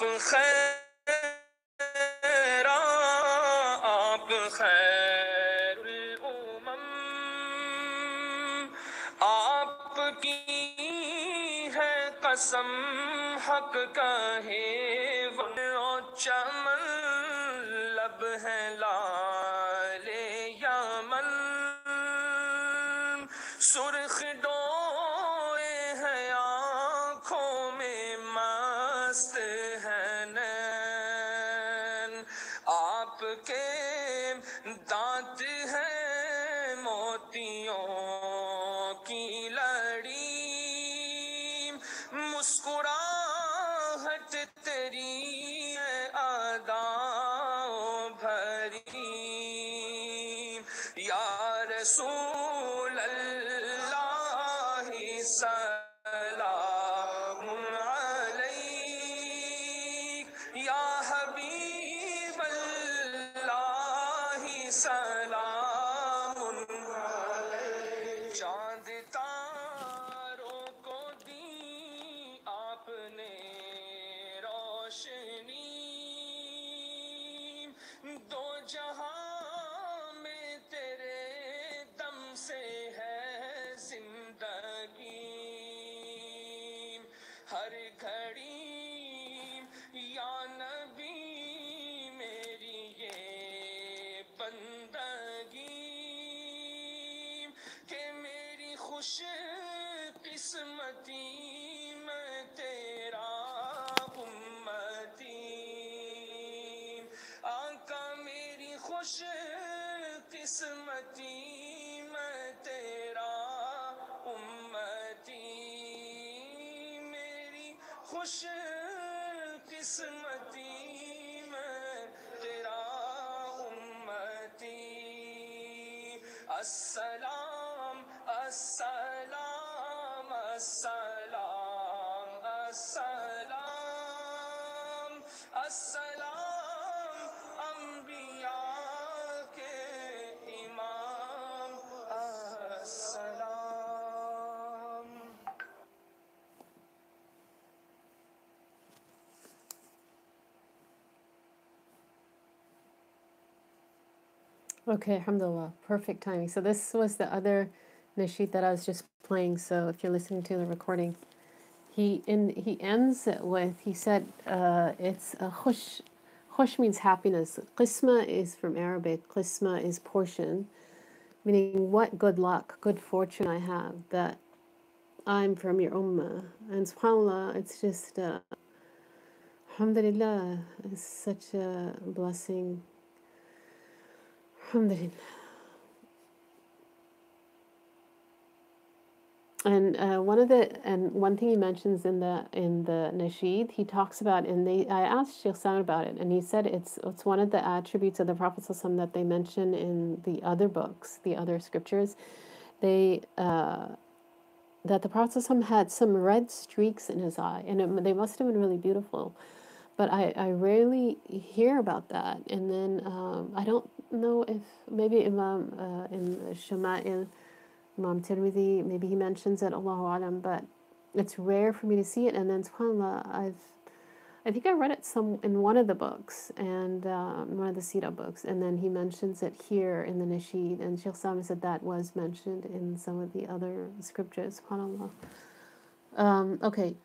खैरा आप खैरुल उमम आपकी है कसम हक कहे वो चमन लब है लाले यमन सुर्ख डोए हैं आँखों में मस्त है नैन आपके दांत हैं मोतियों की लड़ी मुस्कुराहट तेरी है अदाओं भरी या रसूल अल्लाह सलामुन अलैक या हबीब अल्लाह सलामुन अलैक चांद तारों को दी आपने रोशनी दो जहां में तेरे दम से है जिंदगी हर घड़ी या नबी मेरी ये बंदगी कि मेरी खुश किस्मती मैं तेरा उम्मती आका मेरी खुश किस्मती मैं तेरा उम्मती मेरी खुश किस्मती मैं तेरा उम्मती अस्सलाम अस्सलाम अस्सलाम अस्सलाम अस्सलाम अंबिया के इमाम अस्सलाम. Okay, alhamdulillah, perfect timing. So this was the other nasheed that I was just playing. So if you're listening to the recording, he ends it with, he said it's a khush. Khush means happiness. Qisma is from Arabic. Qisma is portion, meaning what good luck, good fortune I have that I'm from your ummah. And subhanAllah, it's just alhamdulillah, it's such a blessing. Alhamdulillah. And one thing he mentions in the nasheed, he talks about, I asked Sheikh Sam about it, and he said it's one of the attributes of the Prophet ﷺ that they mention in the other books, the other scriptures. They that the Prophet ﷺ had some red streaks in his eye, and they must have been really beautiful. But I rarely hear about that. And then I don't know if maybe Imam in Shama'il, Imam Tirmidhi, maybe he mentions it, Allahu Alam, but it's rare for me to see it. And then subhanAllah, I think I read it in one of the books, and one of the Sira books, and then he mentions it here in the Nasheed, and Sheikh Sami said that was mentioned in some of the other scriptures, subhanAllah. Okay,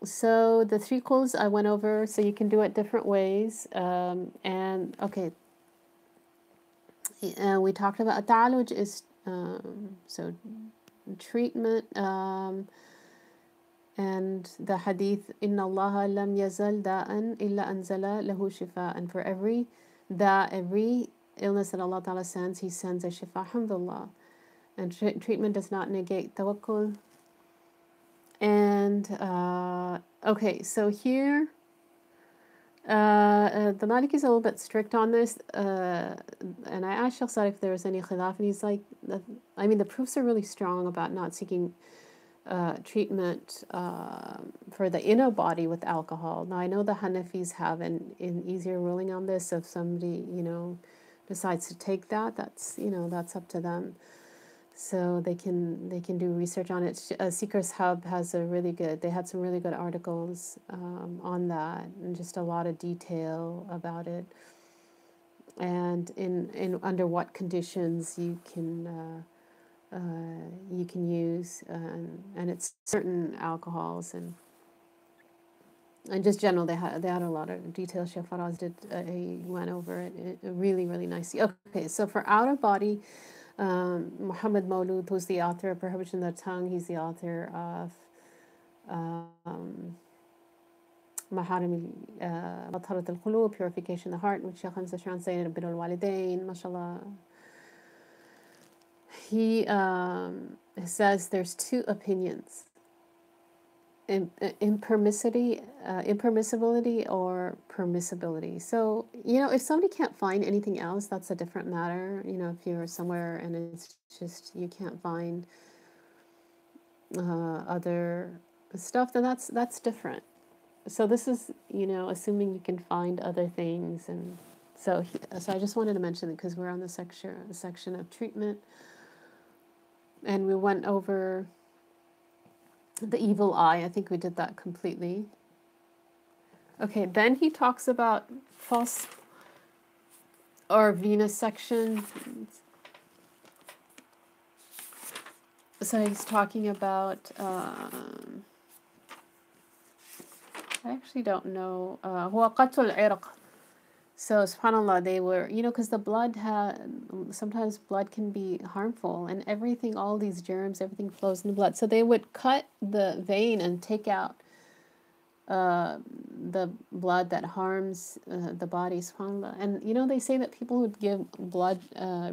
so the three quls I went over, so you can do it different ways, and okay, we talked about ta'aluj is so treatment, and the hadith, Inna Allah lam yazal da'an illa anzala lahu shifa. And for every illness that Allah Ta'ala sends, He sends a shifa, alhamdulillah. And treatment does not negate tawakkul. And okay, so here the Maliki is a little bit strict on this, and I asked Shaykh Sadiq if there was any khilaf, and he's like, I mean, the proofs are really strong about not seeking treatment for the inner body with alcohol. Now I know the Hanafis have an easier ruling on this. So if somebody decides to take that, that's up to them. so they can do research on it. Seekers Hub has they had some really good articles on that, and just a lot of detail about it, and in under what conditions you can use, and it's certain alcohols and just general. They had a lot of detail. Sheikh Faraz did. He went over it really really nicely. Okay, so for out of body. Muhammad Maulud, who's the author of Prohibition of the Tongue, he's the author of Maharim Batharat al-Qulub, Purification of the Heart, which Sheikh Hamza Shran Zayd bin al-Walidain, mashallah. He says there's two opinions. Impermissibility or permissibility. So, if somebody can't find anything else, that's a different matter. If you're somewhere and it's just you can't find other stuff, then that's different. So this is, assuming you can find other things, and so I just wanted to mention it because we're on the section of treatment, and we went over the evil eye. I think we did that completely. Okay, then he talks about false or venesection. So he's talking about, I actually don't know, هو قتل العرق. So subhanAllah, they were, because the blood sometimes blood can be harmful, and everything, all these germs, everything flows in the blood. So they would cut the vein and take out the blood that harms the body, subhanAllah. And they say that people who give blood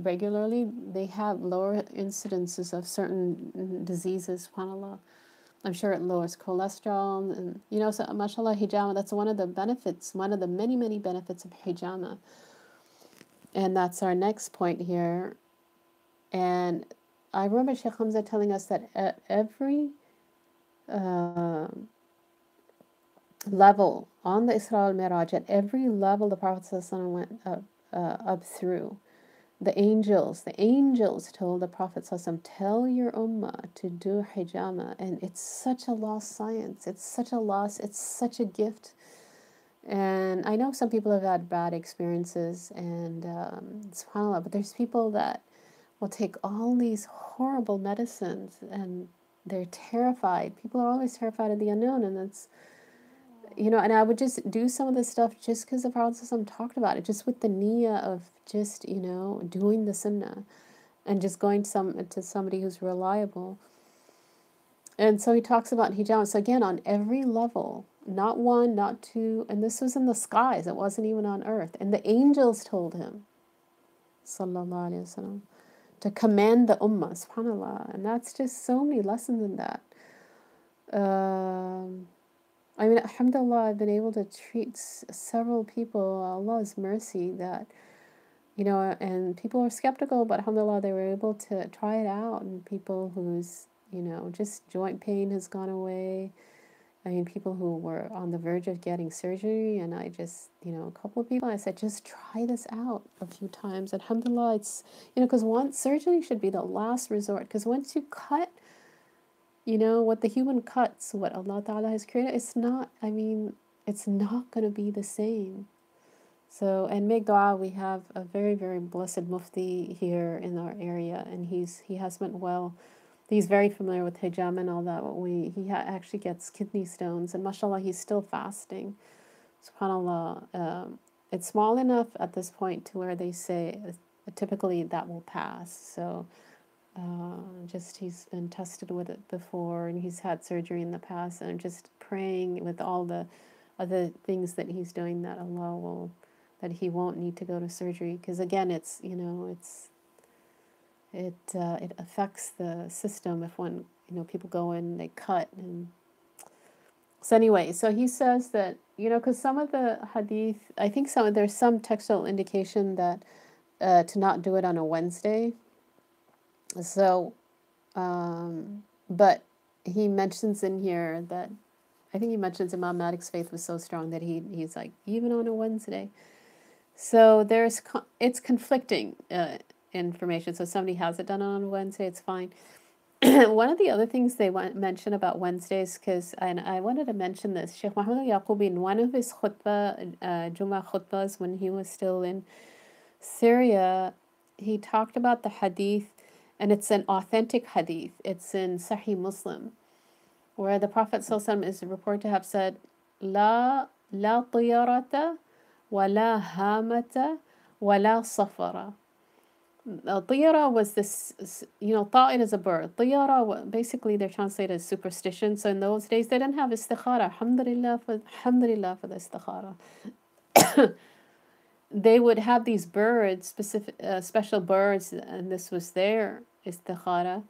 regularly, they have lower incidences of certain diseases, subhanAllah. I'm sure it lowers cholesterol, and so mashallah, hijama, that's one of the benefits, one of the many, many benefits of hijama. And that's our next point here. And I remember Sheikh Hamza telling us that at every level on the Isra al-Miraj, at every level the Prophet ﷺ went up through. The angels told the Prophet ﷺ, tell your ummah to do hijama, and it's such a lost science, it's such a loss, it's such a gift. And I know some people have had bad experiences, and subhanAllah, but there's people that will take all these horrible medicines and they're terrified. People are always terrified of the unknown, and that's, and I would just do some of this stuff just because the Prophet ﷺ talked about it, just with the niyyah of just, doing the sunnah and just going to somebody who's reliable. And so he talks about hijab. So again, on every level, not one, not two, and this was in the skies. It wasn't even on earth. And the angels told him, sallallahu alaihi wasallam, to command the ummah, subhanAllah. And that's just so many lessons in that. I mean, alhamdulillah, I've been able to treat several people, Allah's mercy, that, and people are skeptical, but alhamdulillah, they were able to try it out. And people whose, just joint pain has gone away. I mean, people who were on the verge of getting surgery, and I just, a couple of people, I said, just try this out a few times. Alhamdulillah, it's, because surgery should be the last resort, because once you cut, what the human cuts, what Allah Ta'ala has created, it's not going to be the same. So, and make dua, we have a very, very blessed mufti here in our area, and he has meant well. He's very familiar with hijab and all that. He actually gets kidney stones, and mashallah, he's still fasting. SubhanAllah, it's small enough at this point to where they say typically that will pass. So, just he's been tested with it before, and he's had surgery in the past, and just praying with all the other things that he's doing that that he won't need to go to surgery, because again, it's it affects the system if people go in, they cut. And so anyway, so he says that because some of the hadith, I think there's some textual indication that to not do it on a Wednesday. So, but he mentions in here that, I think he mentions Imam Malik's faith was so strong that he's like, even on a Wednesday. So it's conflicting. information. So if somebody has it done on Wednesday, it's fine. One of the other things they mention about Wednesdays, because I wanted to mention this, Sheikh Muhammad al-Yaqubi, in one of his khutbah, Jummah khutbahs, when he was still in Syria, he talked about the hadith, and it's an authentic hadith. It's in Sahih Muslim, where the Prophet ﷺ is reported to have said, La tiyarata, wa la hamata, wa la safara. Tiyara was this, ta'ir is a bird. Tiyara, basically, they're translated as superstition. So in those days, they didn't have istikhara. Alhamdulillah for the istikhara. They would have these birds, special birds, and this was their istikhara.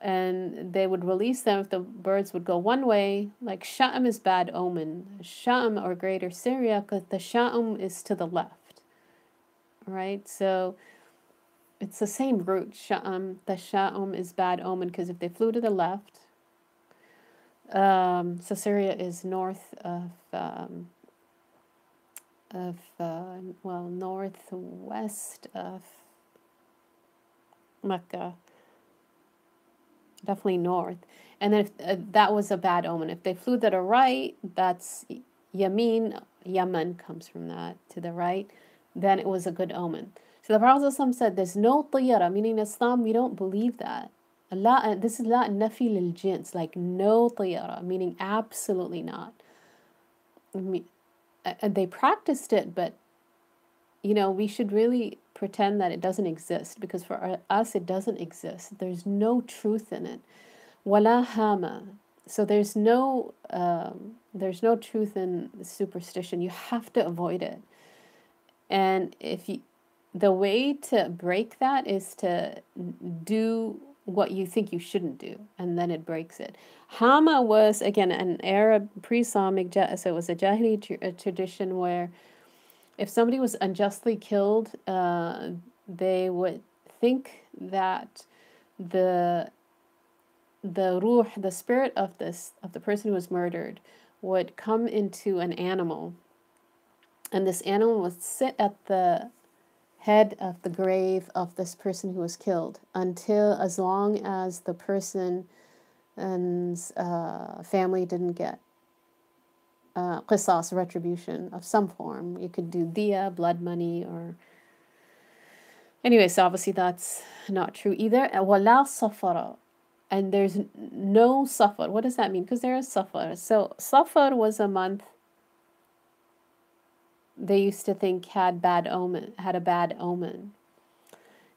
And they would release them if the birds would go one way. Like Sha'am is bad omen. Sha'am, or Greater Syria, because the Sha'am is to the left. Right? So it's the same root, Sha'am. The Sha'am is bad omen because if they flew to the left, so Syria is north of northwest of Mecca, definitely north. And then if that was a bad omen. If they flew to the right, that's Yamin, Yemen comes from that, to the right, then it was a good omen. So the Prophet ﷺ said, there's no tiyara, meaning Islam, we don't believe that. Allah, this is la nafi lil jins, like no tiyara, meaning absolutely not. And they practiced it, but we should really pretend that it doesn't exist, because for us it doesn't exist. There's no truth in it. Wala hama. So there's no truth in superstition. You have to avoid it. And the way to break that is to do what you think you shouldn't do, and then it breaks it. Hama was, again, an Arab pre-Islamic, so it was a Jahili tradition where if somebody was unjustly killed, they would think that the ruh, the spirit of the person who was murdered, would come into an animal, and this animal would sit at the head of the grave of this person who was killed as long as the person's family didn't get qisas, retribution of some form. You could do diya, blood money, or... Anyway, so obviously that's not true either. Wala safara. And there's no safar. What does that mean? Because there is safar. So safar was a month they used to think had a bad omen.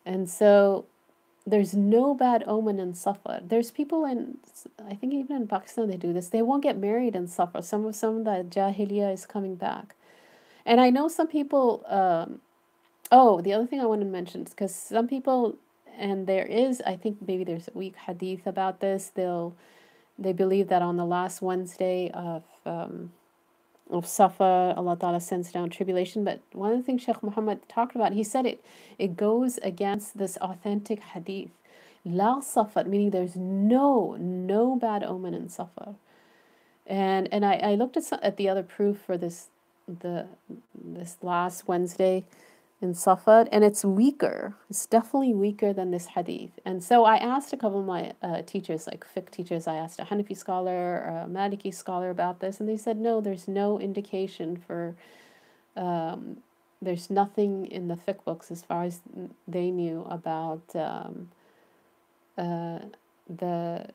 And so there's no bad omen in Safar. There's people I think even in Pakistan they do this. They won't get married in Safar. Some of the Jahiliyyah is coming back. And I know some people, the other thing I want to mention is because some people, and there is, I think maybe there's a weak hadith about this, they believe that on the last Wednesday of Safar, Allah Ta'ala sends down tribulation. But one of the things Sheikh Muhammad talked about, he said it goes against this authentic hadith. La Safar, meaning there's no bad omen in Safar. And I looked at the other proof for this last Wednesday in Safar, and it's weaker. It's definitely weaker than this hadith. And so I asked a couple of my teachers, like fiqh teachers, I asked a Hanafi scholar or a Maliki scholar about this, and they said, no, there's no indication for, there's nothing in the fiqh books as far as they knew about the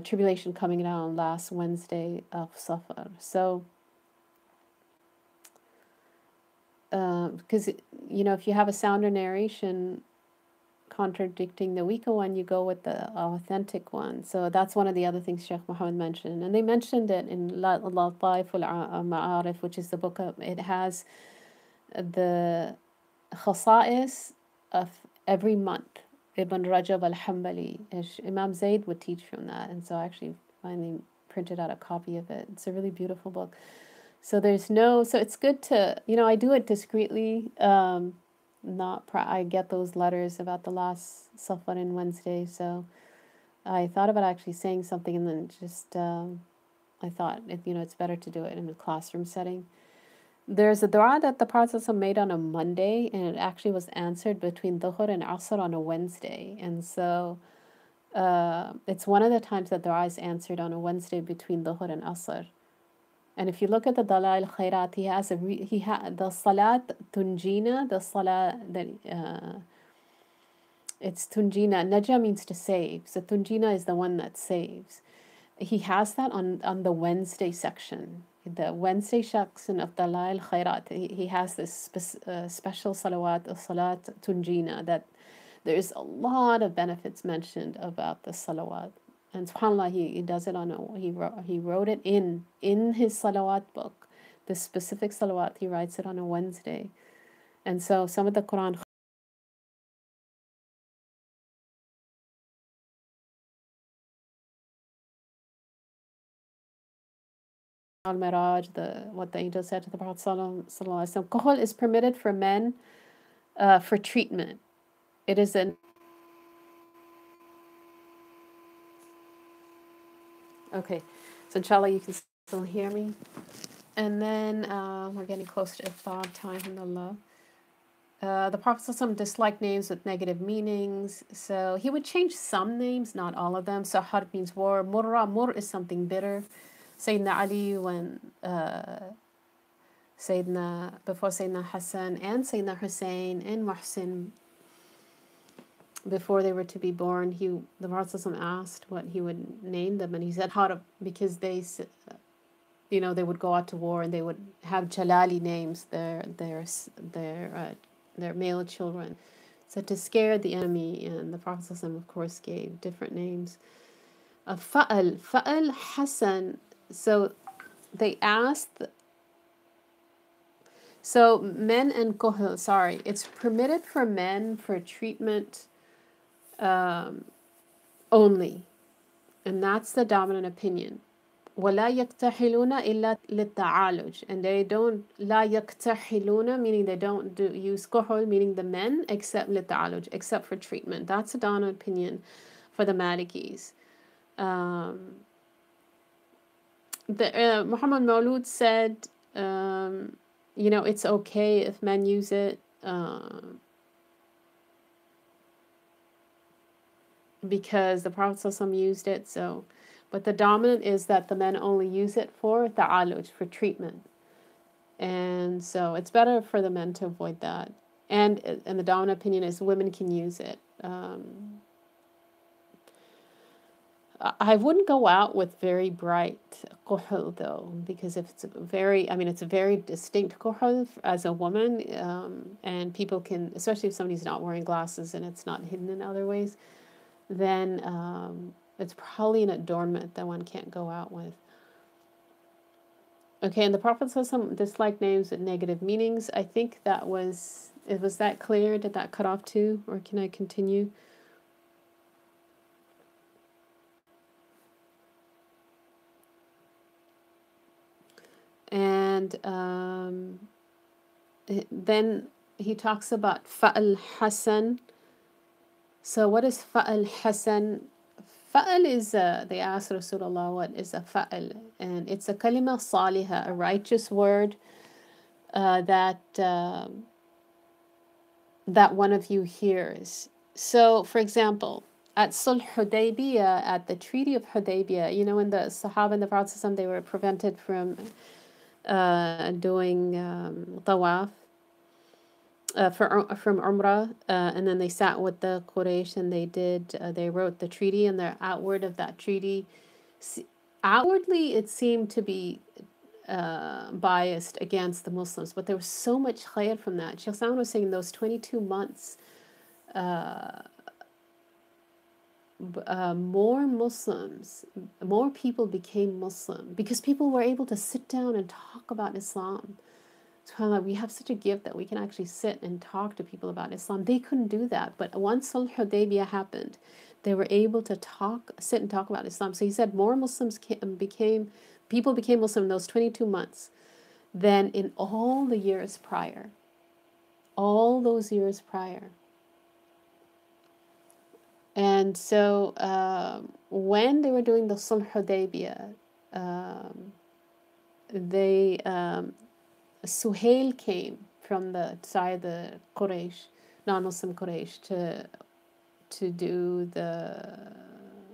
tribulation coming down last Wednesday of Safar. So, because, if you have a sounder narration contradicting the weaker one, you go with the authentic one. So that's one of the other things Sheikh Muhammad mentioned. And they mentioned it in Lataif al-Ma'arif, which is the book it has the khasa'is of every month. Ibn Rajab al-Hanbali. Imam Zayd would teach from that. And so I actually finally printed out a copy of it. It's a really beautiful book. So so it's good to, I do it discreetly. I get those letters about the last Safar and Wednesday. So I thought about actually saying something, and then just, I thought, it's better to do it in a classroom setting. There's a dua that the Prophet made on a Monday, and it actually was answered between Dhuhr and Asr on a Wednesday. And so it's one of the times that dua is answered on a Wednesday between Dhuhr and Asr. And if you look at the Dala'il Khairat, he has the Salat Tunjina, the Salat that it's Tunjina. Naja means to save. So Tunjina is the one that saves. He has that on the Wednesday section. The Wednesday section of Dala'il Khairat. He has this special salawat, Salat Tunjina, that there's a lot of benefits mentioned about the salawat. And subhanAllah, he does it on he wrote it in his salawat book. The specific salawat, he writes it on a Wednesday. And so some of the Quran al-Miraj, what the angel said to the Prophet Sallallahu Alaihi Wasallam, Kuhl is permitted for men for treatment. It is an okay. So inshallah you can still hear me. And then we're getting close to iftar time, alhamdulillah. The Prophet ﷺ disliked names with negative meanings, so he would change some names, not all of them. So harb means war. Mur is something bitter. Sayyidina Ali, when before Sayyidina Hassan and Sayyidina Hussein and Muhsin, before they were to be born, the Prophet ﷺ asked what he would name them, and he said harb, because they would go out to war and they would have Jalali names, their male children. So to scare the enemy, and the Prophet ﷺ, of course, gave different names. Fa'al Hassan. So they asked. So men and kuhl, sorry, it's permitted for men for treatment only, and that's the dominant opinion. وَلَا يَكْتَحِلُونَ إِلَّا لِلتَّعَالُجِ. And they don't, لَا يَكْتَحِلُونَ, meaning they don't use kuhl, meaning the men, except لِلتَّعَالُجِ, except for treatment. That's the dominant opinion for the Malikis. Muhammad Maulud said, it's okay if men use it, because the Prophet ﷺ used it, so... But the dominant is that the men only use it for ta'aluj, for treatment. And so it's better for the men to avoid that. And the dominant opinion is women can use it. I wouldn't go out with very bright kuhl though, because if it's it's a very distinct kuhl as a woman, and people can, especially if somebody's not wearing glasses and it's not hidden in other ways, then it's probably an adornment that one can't go out with. Okay, and the Prophet says some disliked names with negative meanings. I think was that clear? Did that cut off too? Or can I continue? And then he talks about Fa'al Hasan. So what is Fa'al Hasan? Fa'al is, they asked Rasulullah, what is a fa'al? And it's a kalima salihah, a righteous word that one of you hears. So, for example, at Sulh Hudaybiyah, at the Treaty of Hudaybiyah, when the Sahaba and the Prophet, they were prevented from doing tawaf, from Umrah, and then they sat with the Quraysh and they wrote the treaty, and the outward of that treaty, outwardly it seemed to be biased against the Muslims, but there was so much khair from that. Sheikh Salman was saying those 22 months, more people became Muslim because people were able to sit down and talk about Islam. SubhanAllah, we have such a gift that we can actually sit and talk to people about Islam. They couldn't do that, but once Sulh Hudaybiyah happened, they were able to sit and talk about Islam. So he said more Muslims became Muslim in those 22 months than in all the years prior. All those years prior. And so when they were doing the Sulh Hudaybiyah, Suhail came from the side of the Quraysh, non-Muslim Quraysh,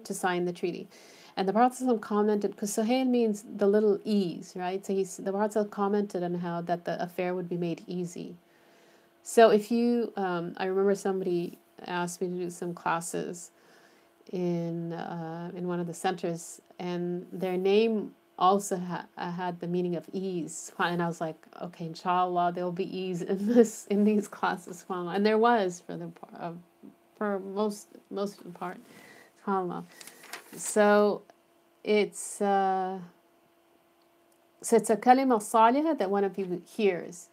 to sign the treaty. And the Prophet commented, because Suhail means the little ease, right? So the Prophet commented on how that the affair would be made easy. So if you, I remember somebody asked me to do some classes in one of the centers, and their name also had the meaning of ease, and I was like, okay, inshallah, there'll be ease in these classes, and there was for most of the part, subhanAllah. So it's a kalima salihah that one of you hears.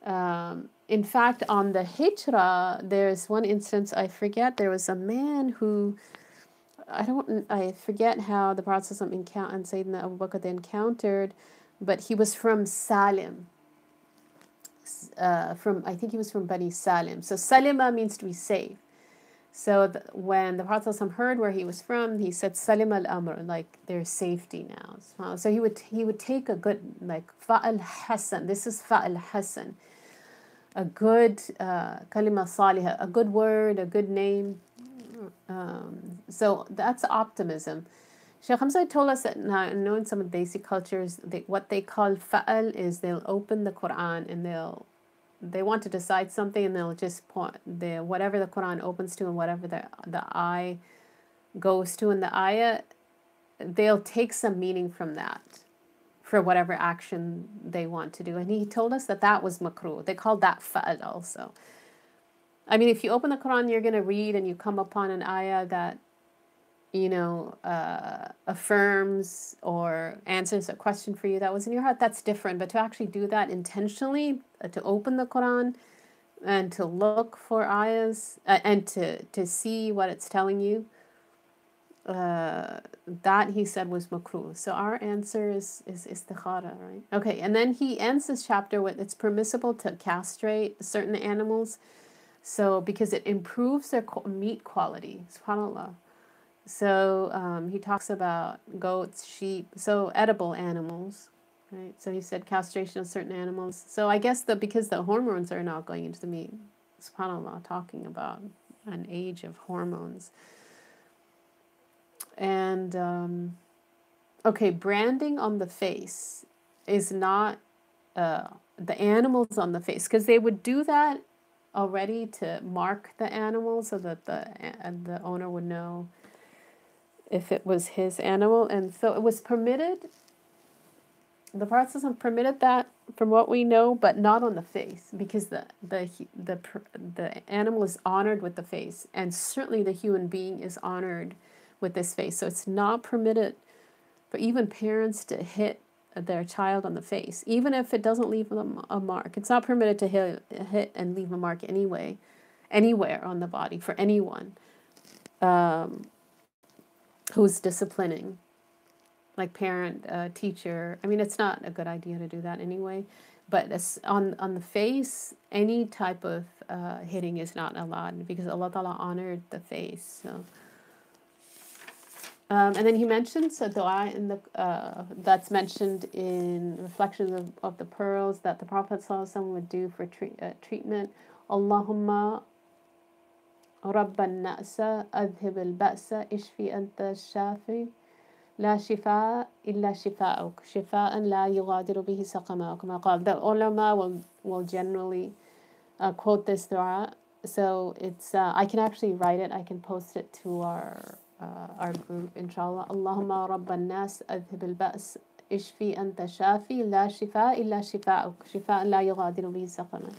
In fact, on the hijrah, there's one instance, I forget, there was a man who, I forget how the Prophet and Sayyidina Abu Bakr they encountered, but he was from Salim. I think he was from Bani Salim. So Salima means to be safe. So when the Prophet heard where he was from, he said Salim al-Amr, like there's safety now. So he would take a good, like Fa'al Hasan. This is Fa'al Hasan. A good kalima salihah, a good word, a good name. So that's optimism. Sheikh Hamza told us that now, knowing some of the basic cultures, what they call fa'al is they'll open the Quran and they want to decide something and they'll just point whatever the Quran opens to and whatever the eye goes to in the ayah, they'll take some meaning from that for whatever action they want to do. And he told us that was makruh. They called that fa'al also. I mean, if you open the Quran, you're going to read and you come upon an ayah that, affirms or answers a question for you that was in your heart, that's different. But to actually do that intentionally, to open the Quran and to look for ayahs and to see what it's telling you, that he said was makruh. So our answer is istikhara, right? Okay, and then he ends this chapter with it's permissible to castrate certain animals, so because it improves their meat quality, subhanAllah. So he talks about goats, sheep, so edible animals, right? So he said castration of certain animals. So I guess because the hormones are not going into the meat, subhanAllah, talking about an age of hormones. And okay, branding on the face is not the animals on the face, because they would do that already to mark the animal so that the owner would know if it was his animal. And so it was permitted. The Prophet permitted that from what we know, but not on the face, because the animal is honored with the face, and certainly the human being is honored with this face. So it's not permitted for even parents to hit their child on the face, even if it doesn't leave them a mark. It's not permitted to hit and leave a mark anywhere on the body for anyone who's disciplining, like parent, teacher. I mean, it's not a good idea to do that anyway. But on the face, any type of hitting is not allowed, because Allah Ta'ala honored the face. So. And then he mentions a dua that's mentioned in Reflections of the Pearls that the Prophet ﷺ would do for treatment. Allahumma Rabban Na'sa adhib al-ba'sa ishfi anta shafi la shifa illa shifa'uk shifa'an la yughadiru bihi saqama. The ulama will generally quote this dua. So it's I can actually write it. I can post it to our group, inshallah. Allahumma rabban nas adhib al-ba's ishfi anta shafi la shifa illa shifa'uk shifa'an la yughadiru bihi saqama.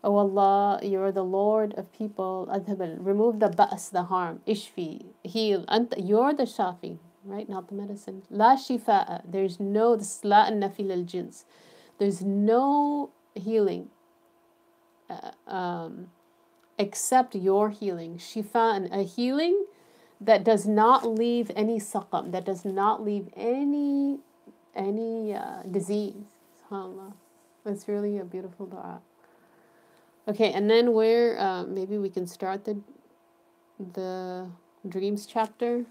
Oh Allah, you're the Lord of people. Adhib, remove the ba's, the harm. Ishfi, heal. You're the shafi, right? Not the medicine. La shifa'a, there's no, this la and nafi lil jins. There's no healing except your healing. Shifa'an, a healing that does not leave any saqam, that does not leave any disease. SubhanAllah. It's really a beautiful dua. Okay, and then maybe we can start the dreams chapter.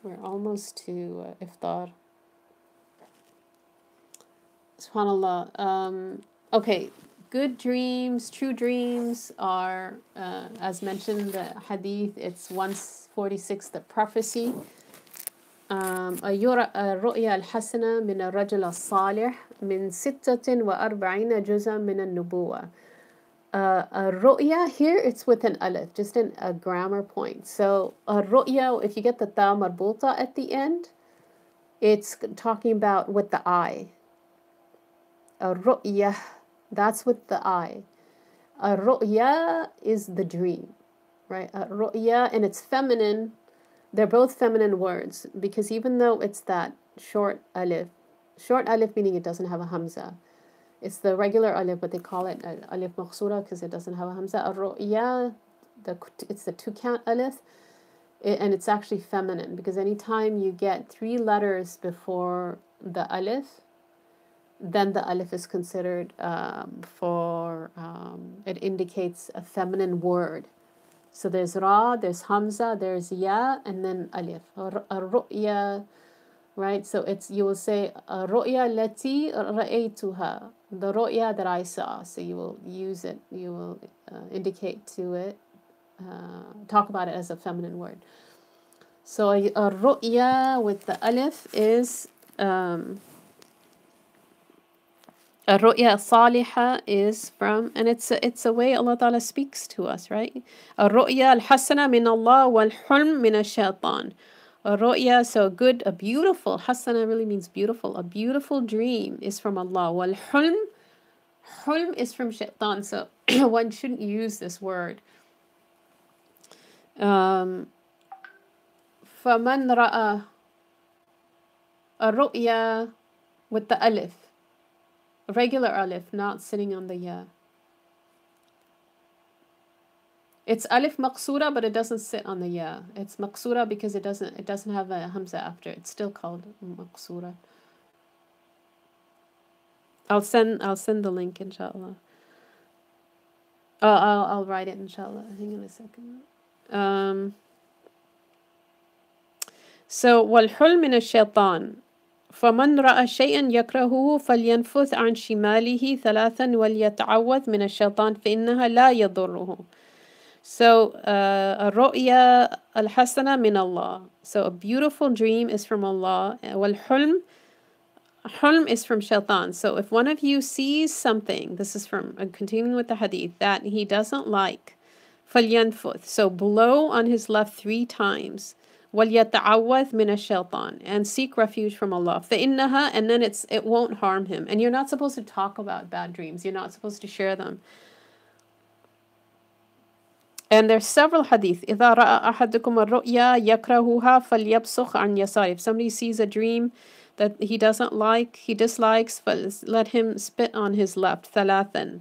We're almost to iftar. SubhanAllah. Okay, good dreams, true dreams are, as mentioned in the hadith, it's 146, the prophecy. الرؤيا الحسنة من الرجل الصالح من 46 جزءا من النبوة. الرؤيا here, it's with an alif, just a grammar point. So الرؤيا, if you get the ta marbuta at the end, it's talking about with the eye. الرؤيا, that's with the eye. الرؤيا is the dream, right? الرؤيا, and it's feminine. They're both feminine words because even though it's that short alif meaning it doesn't have a hamza. It's the regular alif, but they call it alif maqsura because it doesn't have a hamza. Ar-ru'ya, it's the two count alif, and it's actually feminine because anytime you get 3 letters before the alif, then the alif is considered it indicates a feminine word. So there's ra, there's hamza, there's ya, and then alif. Ar-ru'ya, right? So it's, you will say ar-ru'ya lati ra'aytuha, the ru'ya that I saw. So you will use it, you will indicate to it, talk about it as a feminine word. So ar-ru'ya with the alif is الرؤيا الصالحة is from, and it's a way Allah Ta'ala speaks to us, right? الرؤيا الحسنة من الله والحلم من الشيطان. الرؤيا, so good, a beautiful, hasana really means beautiful, a beautiful dream is from Allah. والحلم, hulm is from shaitan, so one shouldn't use this word. فمن رأى الرؤيا with the alif, regular alif, not sitting on the ya. It's alif maqsura, but it doesn't sit on the ya. It's maqsura because it doesn't have a hamza after. It's still called maqsura. I'll send the link, inshallah. I'll write it, inshallah. Hang on a second. So والحلم من الشيطان. فمن رأى شيئا يكرهه فلينفث عن شماله 3 وليتعوذ من الشيطان فإنها لا يضره. So الرؤيا الحسنة من الله. So a beautiful dream is from Allah. والحلم, hulm is from shaitan. So if one of you sees something, this is from, continuing with the hadith, that he doesn't like, فلينفث, so blow on his left 3 times. وَلْيَتَعَوَّذْ مِنَ الشَّيْطَانِ, and seek refuge from Allah. فَإِنَّهَا, and then it won't harm him. And you're not supposed to talk about bad dreams. You're not supposed to share them. And there's several hadith. إِذَا رَأَى أَحَدُكُمُ الرُّؤْيَا يَكْرَهُهَا فَلْيَبْصُقْ عَنْ يَسَارِهِ. If somebody sees a dream that he doesn't like, he dislikes, let him spit on his left. ثَلَاثًا.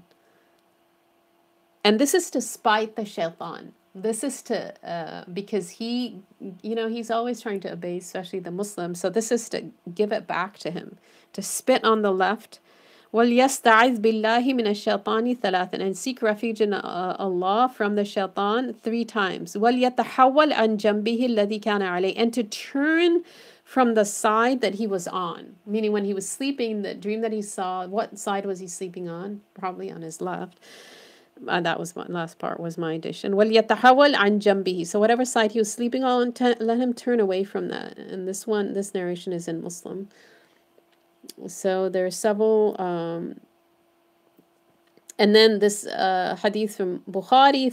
And this is to spite the shaitan. This is to, because he, he's always trying to obey, especially the Muslims. So this is to give it back to him, to spit on the left. وَلْيَسْتَعِذْ بِاللَّهِ مِنَ الشَّيْطَانِ ثَلَاثًا, and seek refuge in Allah from the shaitan 3 times. وَلْيَتَحَوَّلْ عَنْ جَنْبِهِ الَّذِي كَانَ عَلَيْهِ, and to turn from the side that he was on. Meaning when he was sleeping, the dream that he saw, what side was he sleeping on? Probably on his left. That was my last part, was my addition. وَلْيَتَحَوَّلْ عَنْ جَنْبِهِ, so whatever side he was sleeping on, let him turn away from that. And this narration is in Muslim. So there are several, and then this hadith from Bukhari,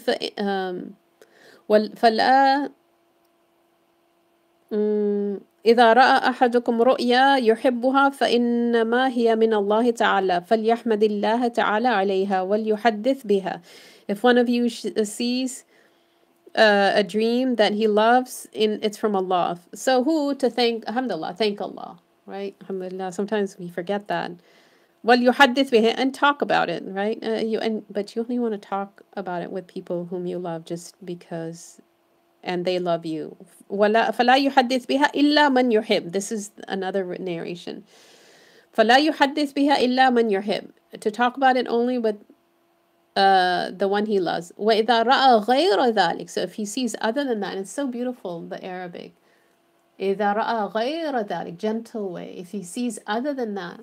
فَلَا إذا رأى أحدكم رؤيا يحبها فإنما هي من الله تعالى فليحمد الله تعالى عليها وليحدث بها. If one of you sees a dream that he loves, it's from Allah. So who to thank? Alhamdulillah, thank Allah, right? Alhamdulillah. Sometimes we forget that. وَلْيُحَدِّثْ بِهِ, and talk about it, right? But you only want to talk about it with people whom you love, just because, and they love you. فَلَا يُحَدِّثْ بِهَا إِلَّا مَنْ يُحِبْ. This is another narration. فَلَا يُحَدِّثْ بِهَا إِلَّا مَنْ يُحِبْ. To talk about it only with the one he loves. وَإِذَا رَأَى غَيْرَ ذَلِكَ. So if he sees other than that, and it's so beautiful, the Arabic. إِذَا رَأَى غَيْرَ ذَلِكَ, gentle way. If he sees other than that,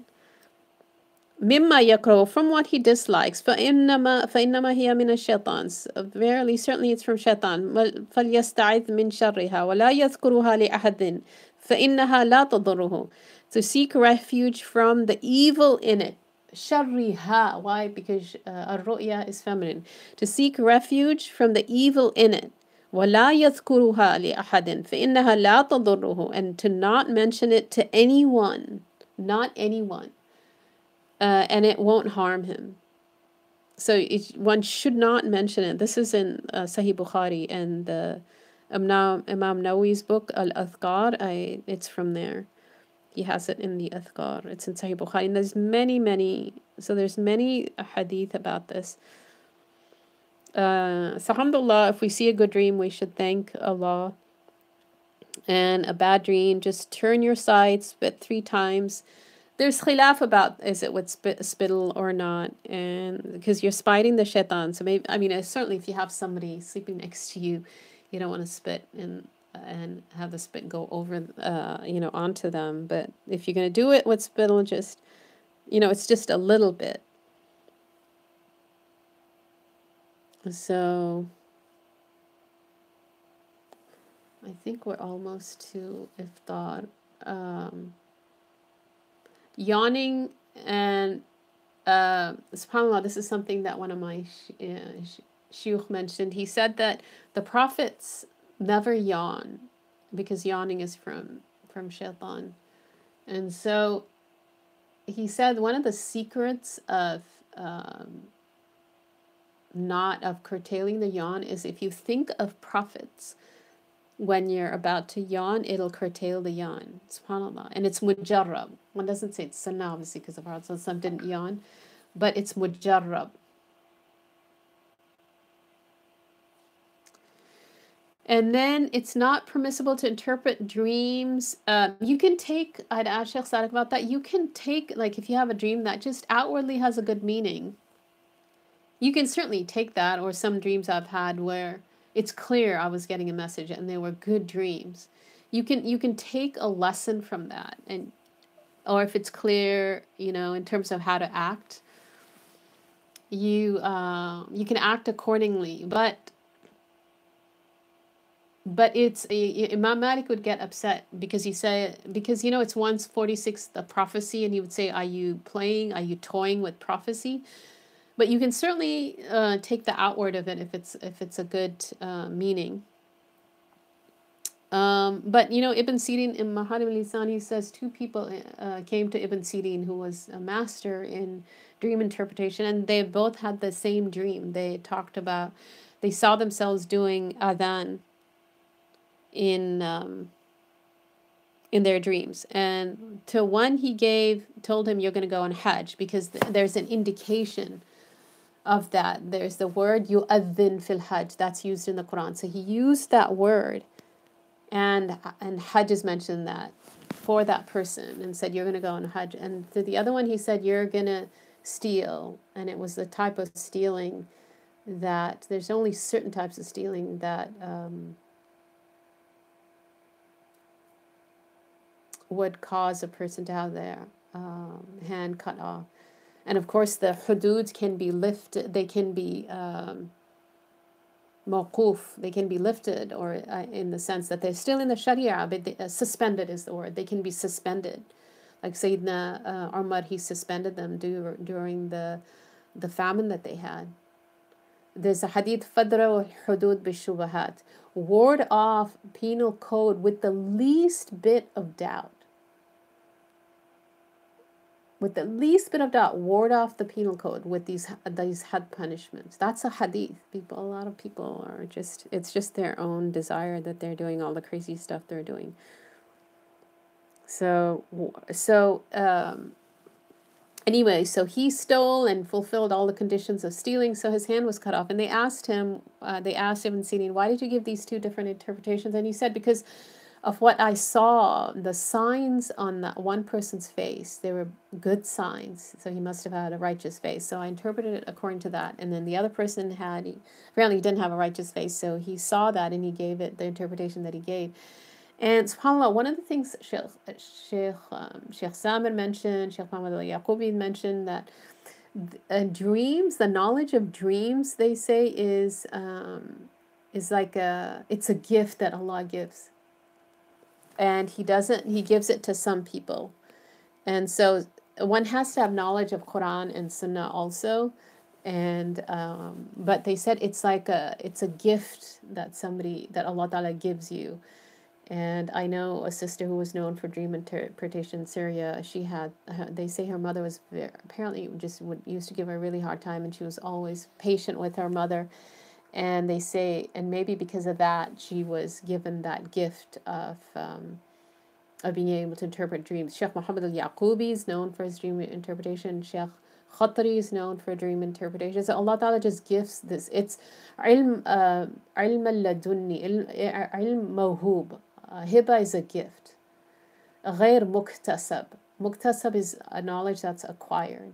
مما يكره, from what he dislikes. فإنما هي من الشيطان. Verily, certainly it's from shaitan. فليستعذ من شرها ولا يذكرها لأحد فإنها لا تضره. To seek refuge from the evil in it. شرها. Why? Because الرؤيا is feminine. To seek refuge from the evil in it. ولا يذكرها لأحد فإنها لا تضره. And to not mention it to anyone. Not anyone. And it won't harm him. So one should not mention it. This is in Sahih Bukhari and the Imam Nawawi's book, Al-Adhkar. It's from there. He has it in the Adhkar. It's in Sahih Bukhari. And there's there's many hadith about this. So alhamdulillah, if we see a good dream, we should thank Allah. And a bad dream, just turn your side, spit 3 times. There's khilaf about is it with spittle or not, and because you're spiting the shaitan. So maybe, I mean, certainly if you have somebody sleeping next to you, you don't want to spit and have the spit go over, onto them. But if you're gonna do it with spittle, just, it's just a little bit. So I think we're almost to iftar. Yawning and subhanAllah, this is something that one of my shuyukh mentioned. He said that the prophets never yawn because yawning is from shaitan. And so he said one of the secrets of not of curtailing the yawn is if you think of prophets when you're about to yawn, it'll curtail the yawn. SubhanAllah. And it's mujarrab. One doesn't say it's sunnah, obviously, because of our Prophet didn't yawn, but it's mujarrab. And then it's not permissible to interpret dreams. You can take, I'd ask Sheikh Sadiq about that. You can take, like, if you have a dream that just outwardly has a good meaning, you can certainly take that, or some dreams I've had where it's clear I was getting a message and they were good dreams. You can take a lesson from that, and or if it's clear, in terms of how to act, you can act accordingly. But it's Imam Malik would get upset because it's 146 the prophecy, and he would say, are you toying with prophecy? But you can certainly take the outward of it if it's a good meaning. But Ibn Sirin in Maharim al-Lisan, he says 2 people came to Ibn Sirin, who was a master in dream interpretation, and they both had the same dream. They talked about, they saw themselves doing adhan in their dreams, and to one he told him, you're going to go on Hajj, because there's an indication of that. There's the word yu'adhin fil Hajj that's used in the Quran. So he used that word, and Hajj is mentioned that for that person, and said, you're going to go on Hajj. And to the other one he said, you're going to steal. And it was the type of stealing that there's only certain types of stealing that would cause a person to have their hand cut off. And of course, the hudud can be lifted, they can be mawquf, they can be lifted, or in the sense that they're still in the Sharia, but suspended is the word. They can be suspended. Like Sayyidina Umar, he suspended them during the famine that they had. There's a hadith, fadra hudud bishubahat, ward off penal code with the least bit of doubt. With the least bit of doubt, ward off the penal code with these had punishments. That's a hadith. A lot of people are it's just their own desire that they're doing all the crazy stuff they're doing. So anyway, so he stole and fulfilled all the conditions of stealing, so his hand was cut off. And they asked Ibn Sirin, why did you give these 2 different interpretations? And he said, because of what I saw, the signs on that one person's face, they were good signs, so he must have had a righteous face. So I interpreted it according to that. And then the other person apparently he didn't have a righteous face, so he saw that and he gave it the interpretation that he gave. And subhanAllah, one of the things Sheikh Samir mentioned, Sheikh Muhammad al-Yaqubi mentioned, that dreams, the knowledge of dreams, they say, is like it's a gift that Allah gives, and He gives it to some people, and so one has to have knowledge of Quran and Sunnah also, and but they said it's a gift that Allah Ta'ala gives you. And I know a sister who was known for dream interpretation in Syria. They say her mother was apparently used to give her a really hard time, and she was always patient with her mother. And they say, and maybe because of that, she was given that gift of being able to interpret dreams. Sheikh Muhammad al-Yaqubi is known for his dream interpretation. Sheikh Khatri is known for dream interpretation. So Allah Ta'ala just gives this. It's ilm al-ladunni, ilm mawhub. Hiba is a gift. غير مكتسب. Muktasab is a knowledge that's acquired.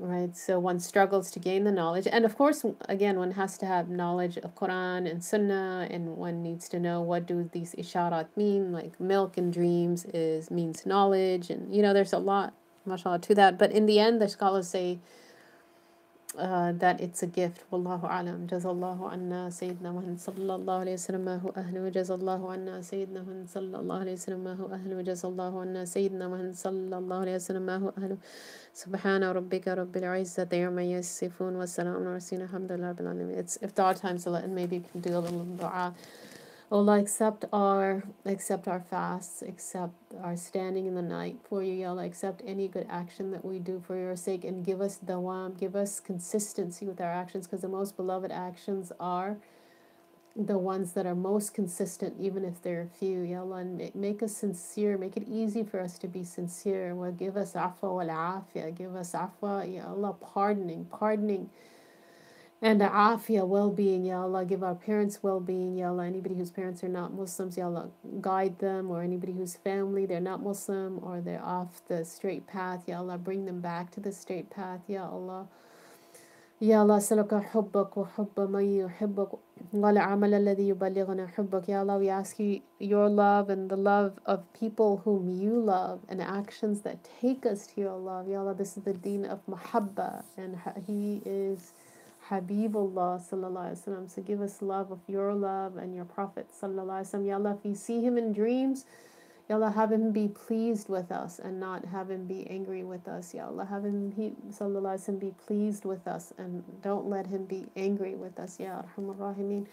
Right? So one struggles to gain the knowledge. And of course, again, one has to have knowledge of Quran and Sunnah, and one needs to know what do these isharat mean, like milk in dreams means knowledge, and there's a lot, mashallah, to that. But in the end, the scholars say that it's a gift. Wallahu alam. Jazallahu anna Sayyidina Muhammad sallallahu alayhi wa sallam ma hu ahlu. Jazallahu anna Sayyidina Muhammad sallallahu alayhi wa sallam ma hu ahlu. Jazallahu anna Sayyidina Muhammad sallallahu alayhi wa sallam ma hu ahlu. Subhana rabbika rabbil izzati amma yasifun wa salamun ala mursalin alhamdulillahi rabbil alamin. It's iftar time, so maybe we can do a little dua. Allah, accept our fasts, accept our standing in the night for you, Ya Allah. Accept any good action that we do for your sake, and give us dawam, give us consistency with our actions, because the most beloved actions are the ones that are most consistent, even if they're few, Ya Allah. And make us sincere, make it easy for us to be sincere. Well, give us afwa wal afia, give us afwa, Ya Allah, pardoning, and afia, well-being, Ya Allah. Give our parents well-being, Ya Allah. Anybody whose parents are not Muslims, Ya Allah, guide them. Or anybody whose family, they're not Muslim, or they're off the straight path, Ya Allah, bring them back to the straight path, Ya Allah. Ya Allah, salaka hubbak wa hubba man yuhibbak wa al-amal alladhi yuballighuna hubbak. Ya Allah, we ask you your love and the love of people whom you love, and actions that take us to your love. Ya Allah, this is the deen of mahabba, and he is Habibullah sallallahu alaihi wasallam. So give us love of your love and your Prophet sallallahu alaihi wasallam. Ya Allah, if you see him in dreams, Ya Allah, have him be pleased with us and not have him be angry with us. Ya Allah, have him sallallahu alaihi wasallam be pleased with us and don't let him be angry with us. Ya Arhamar Rahimin.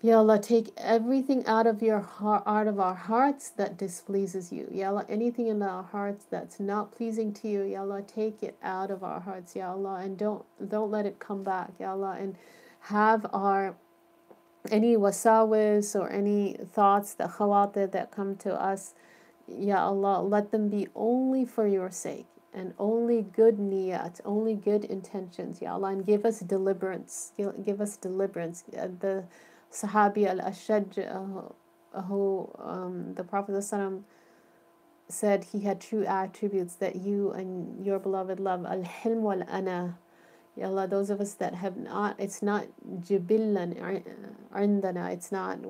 Ya Allah, take everything out of our hearts that displeases you. Ya Allah, anything in our hearts that's not pleasing to you, Ya Allah, take it out of our hearts, Ya Allah, and don't let it come back, Ya Allah, and have any wasawis or any thoughts, the khawatir that come to us, Ya Allah, let them be only for your sake, and only good niyat, only good intentions, Ya Allah, and give us deliverance. Give us deliverance. The Sahabi al-Ashaj, who the Prophet ﷺ said he had true attributes that you and your beloved love, al-hilm wal-ana. Ya Allah, those of us that have not, it's not jibillan indana, it's not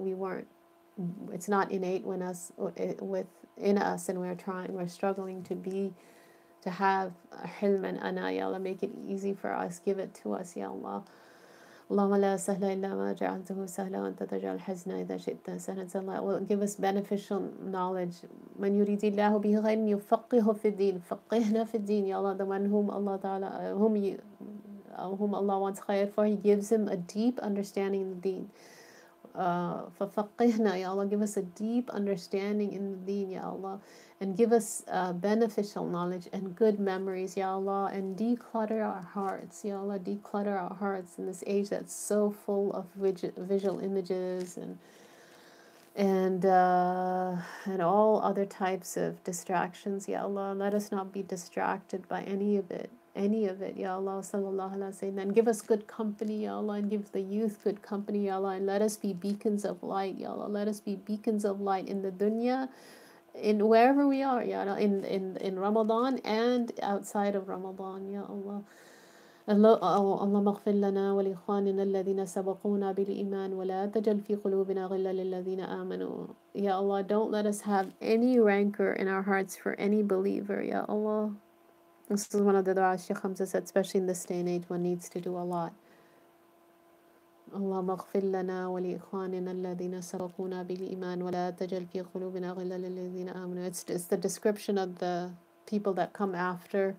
innate within us, and we're struggling to have hilm and ana. Ya Allah, make it easy for us, give it to us, Ya Allah. اللهم لا سهل إلا ما جعلته سهلا وأنت تجعل الحزن إذا شئت سهلا. Allah will give us beneficial knowledge. من يريد الله به خيرا يفقهه في الدين. فقهنا في الدين, Ya Allah. The one whom Allah wants khair for, He gives him a deep understanding in the deen. ففقهنا, Ya Allah, give us a deep understanding in the deen, Ya Allah, and give us beneficial knowledge and good memories, Ya Allah, and declutter our hearts, Ya Allah, declutter our hearts in this age that's so full of visual images and all other types of distractions, Ya Allah. Let us not be distracted by any of it, Ya Allah. Sallallahu alaihi wasallam. And give us good company, Ya Allah, and give the youth good company, Ya Allah, and let us be beacons of light, Ya Allah. Let us be beacons of light in the dunya, in wherever we are, Ya Allah, in Ramadan and outside of Ramadan, Ya Allah. اللهم اغفر لنا ولإخواننا الذين سبقونا بالإيمان ولا تجعل في قلوبنا غلا للذين آمنوا. Ya Allah, don't let us have any rancor in our hearts for any believer, Ya Allah. This is one of the du'as Shaykh Hamza said, especially in this day and age, one needs to do a lot. اللهم اغفر لنا ولإخواننا الذين سبقونا بالإيمان ولا تجعل في قلوبنا غلا للذين آمنوا. It's the description of the people that come after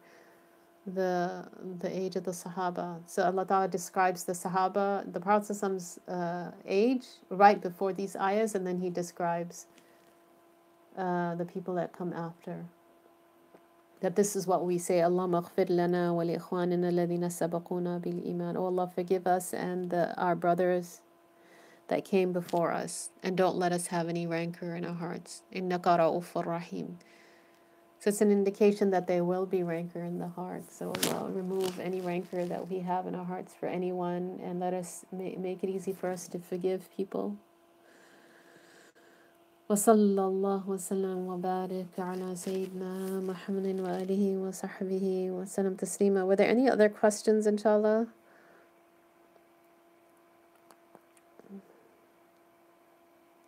the age of the Sahaba. So Allah Ta'ala describes the Sahaba, the Prophet's age, right before these ayahs, and then He describes the people that come after. That this is what we say, Allahumma aghfir lana wa li ikhwanina alladhina sabaquna bil iman. Oh Allah, forgive us and our brothers that came before us, and don't let us have any rancor in our hearts. Innaka ra'ufur rahim. So it's an indication that there will be rancor in the heart. So Allah, remove any rancor that we have in our hearts for anyone, and let us make it easy for us to forgive people. وصلى الله وسلم وبارك على سيدنا محمد وآله وصحبه وسلم تسليما. Were there any other questions, inshallah?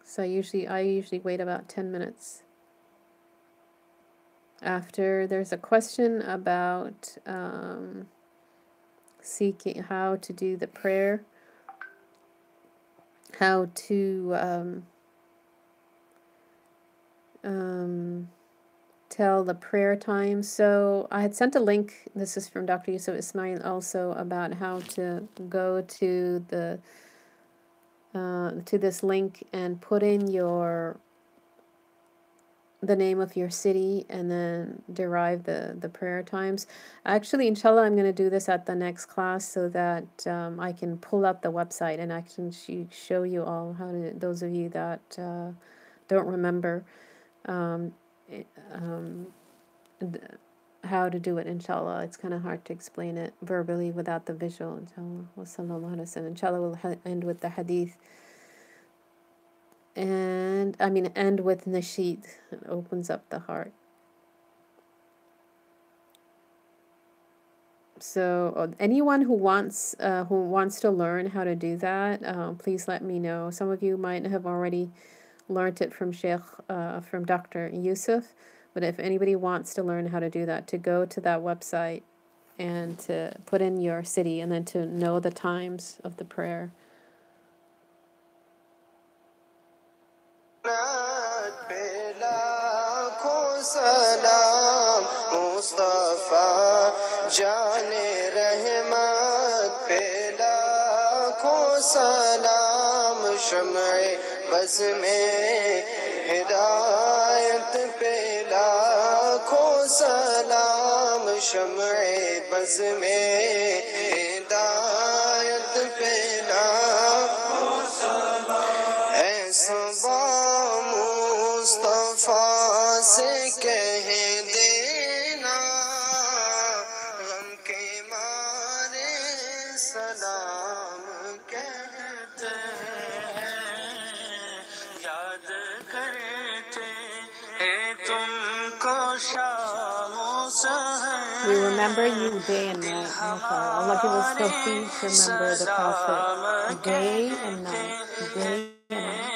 So I usually wait about 10 minutes. After there's a question about seeking how to do the prayer, how to tell the prayer time. So I had sent a link, this is from Dr. Yusuf Ismail also, about how to go to the to this link and put in the name of your city and then derive the prayer times. Actually, inshallah, I'm going to do this at the next class so that I can pull up the website and I can show you all how to, those of you that don't remember how to do it, inshallah. It's kind of hard to explain it verbally without the visual, inshallah. Wa sallallahu alaihi wasallam. Inshallah, we'll end with the hadith. And I mean, end with nasheed. It opens up the heart. So anyone who wants to learn how to do that, please let me know. Some of you might have already learned it from from Dr. Yusuf, but if anybody wants to learn how to do that, to go to that website and to put in your city and then to know the times of the prayer. Buzz में हिदायत पे लाखों सलाम शम्ए buzz में हिदायत पे लाखों सलाम ऐसा मुस्तफ़ा से कह देना गम के मारे सलाम कहते We remember you day and night, mashallah. Allah give us tawfiq to remember the Prophet day and night, day and night.